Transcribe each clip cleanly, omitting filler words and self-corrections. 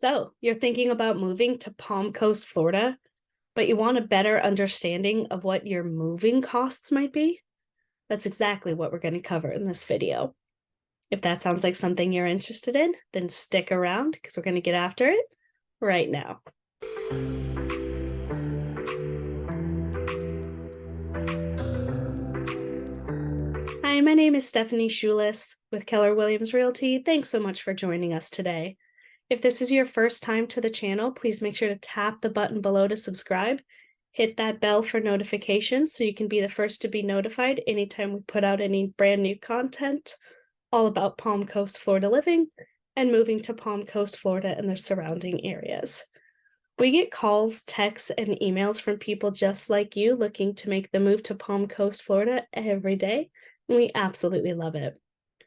So, you're thinking about moving to Palm Coast, Florida, but you want a better understanding of what your moving costs might be? That's exactly what we're going to cover in this video. If that sounds like something you're interested in, then stick around because we're going to get after it right now. Hi, my name is Stephanie Schulis with Keller Williams Realty. Thanks so much for joining us today. If this is your first time to the channel, please make sure to tap the button below to subscribe. Hit that bell for notifications so you can be the first to be notified anytime we put out any brand new content all about Palm Coast, Florida living and moving to Palm Coast, Florida and the surrounding areas. We get calls, texts, and emails from people just like you looking to make the move to Palm Coast, Florida every day, and we absolutely love it.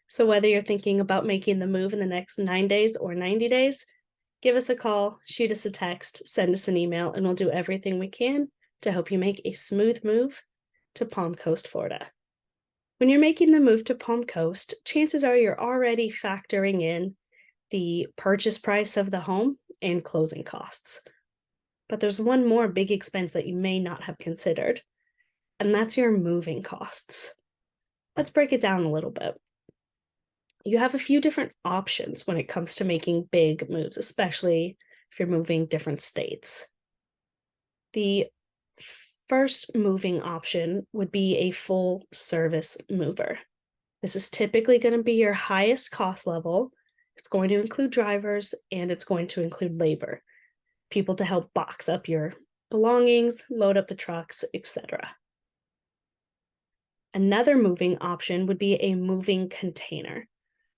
So whether you're thinking about making the move in the next 9 days or 90 days, give us a call, shoot us a text, send us an email, and we'll do everything we can to help you make a smooth move to Palm Coast, Florida. When you're making the move to Palm Coast, chances are you're already factoring in the purchase price of the home and closing costs. But there's one more big expense that you may not have considered, and that's your moving costs. Let's break it down a little bit. You have a few different options when it comes to making big moves, especially if you're moving different states. The first moving option would be a full service mover. This is typically going to be your highest cost level. It's going to include drivers and it's going to include labor, people to help box up your belongings, load up the trucks, etc. Another moving option would be a moving container.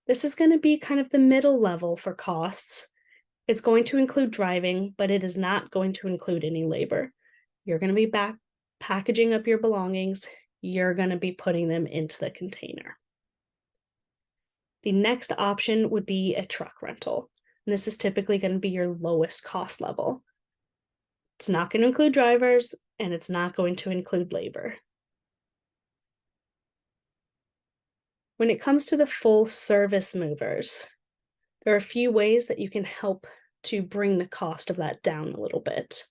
This is going to be kind of the middle level for costs. It's going to include driving, but it is not going to include any labor. You're going to be packaging up your belongings. You're going to be putting them into the container. The next option would be a truck rental. And this is typically going to be your lowest cost level. It's not going to include drivers, and it's not going to include labor. When it comes to the full service movers, there are a few ways that you can help to bring the cost of that down a little bit.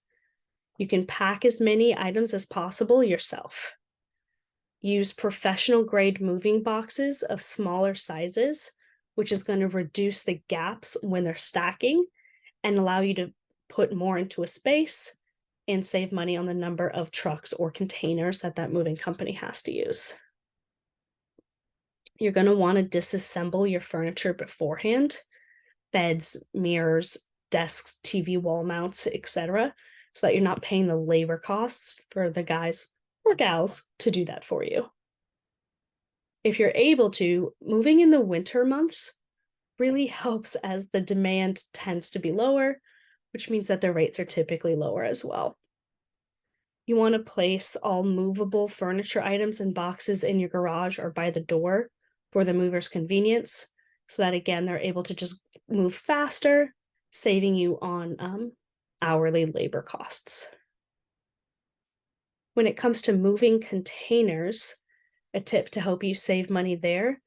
You can pack as many items as possible yourself. Use professional grade moving boxes of smaller sizes, which is going to reduce the gaps when they're stacking and allow you to put more into a space and save money on the number of trucks or containers that moving company has to use. You're going to want to disassemble your furniture beforehand, beds, mirrors, desks, TV wall mounts, etc., so that you're not paying the labor costs for the guys or gals to do that for you. If you're able to, moving in the winter months really helps as the demand tends to be lower, which means that the rates are typically lower as well. You want to place all movable furniture items in boxes in your garage or by the door for the mover's convenience, so that again, they're able to just move faster, saving you on hourly labor costs. When it comes to moving containers, a tip to help you save money there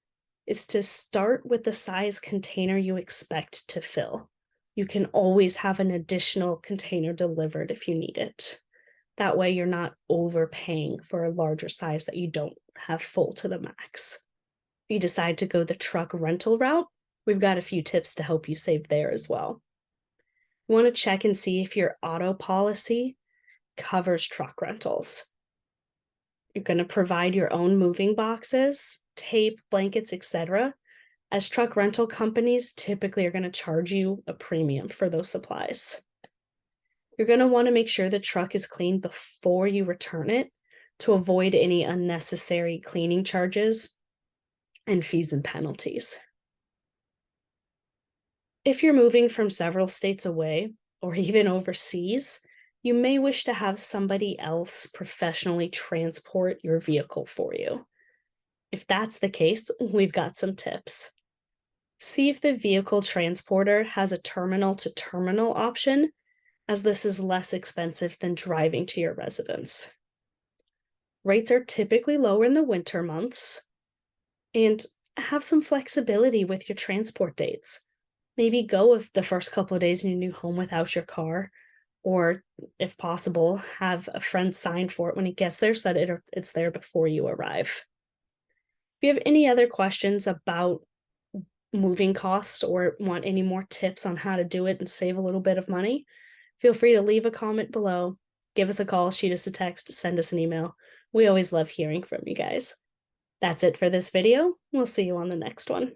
is to start with the size container you expect to fill. You can always have an additional container delivered if you need it. That way you're not overpaying for a larger size that you don't have full to the max. If you decide to go the truck rental route, we've got a few tips to help you save there as well. You want to check and see if your auto policy covers truck rentals. You're going to provide your own moving boxes, tape, blankets, etc., as truck rental companies typically are going to charge you a premium for those supplies. You're going to want to make sure the truck is clean before you return it to avoid any unnecessary cleaning charges and fees and penalties. If you're moving from several states away or even overseas, you may wish to have somebody else professionally transport your vehicle for you. If that's the case, we've got some tips. See if the vehicle transporter has a terminal-to-terminal option, as this is less expensive than driving to your residence. Rates are typically lower in the winter months, and have some flexibility with your transport dates. Maybe go with the first couple of days in your new home without your car, or if possible, have a friend sign for it when it gets there so that it's there before you arrive. If you have any other questions about moving costs or want any more tips on how to do it and save a little bit of money, feel free to leave a comment below, give us a call, shoot us a text, send us an email. We always love hearing from you guys. That's it for this video. We'll see you on the next one.